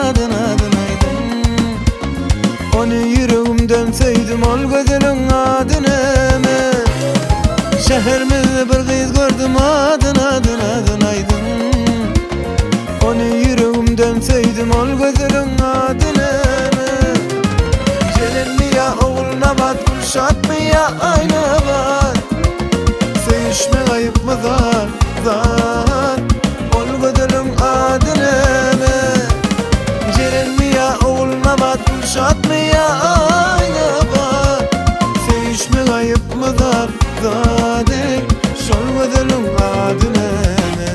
adın aydın. Onu yüreğimden sevdim ol gözünün adını mı? Şehrimizde bir kız gördüm adın aydın. Onu yüreğimden sevdim ol gözünün adını mı? Gelin mi ya oğluna bat Gülşat mı ya ayna bat? Sevişme ayıp mı zar zar? Ol gözünün adını mı? Gelin mi ya oğluna bat Gülşat mı ya ayna bat? Sevişme ayıp mı zar zar? Şol gözünün adını mı?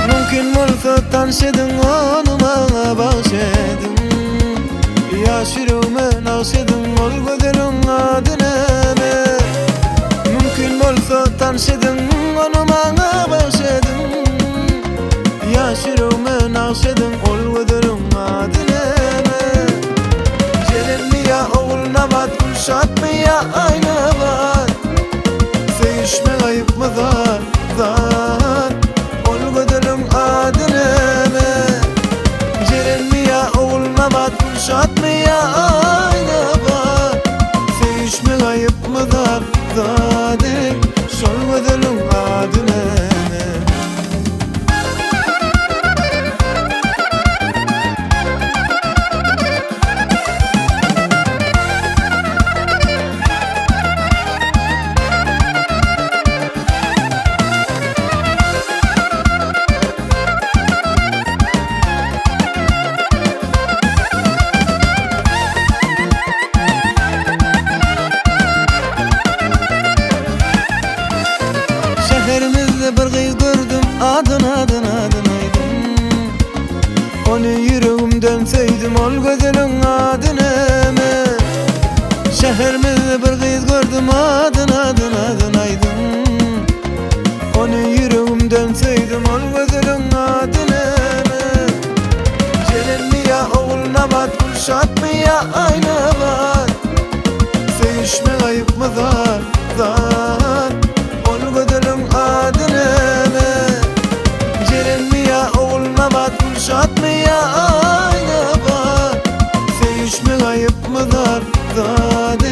Mümkün olsa tanışedin onu bana bağışedin. Yaşırımı nakşedin ol gözünün adını mı? Mümkün olsa tanışedin onu bana bağışedin. Yaşırımı nakşedin ol gözünün adını mı? Gelin mi ya oğluna bat Gülşat mı ya ayna bat? Sevişme ayıp mı zar zar? Ol gözünün adını mı? Gelin mi ya oğluna bat Gülşat mı ya ayna bat? Sevişme ayıp mı zar zar? Şol gözünün adını mı? Şehrimizde bir kız gördüm adın aydın. Onu yüreğimden sevdim ol gözünün adını mı? Şehrimizde bir kız gördüm adın aydın. Onu yüreğimden sevdim ol gözünün adını mı? Gelin mi ya oğluna bat Gülşat mı ya ayna bat? Sevişme ayıp mı zar zar? Ol gözünün adını mı? Gelin mi ya oğluna bat Gülşat mı ya ayna bat? Sevişme ayıp mı zar zar?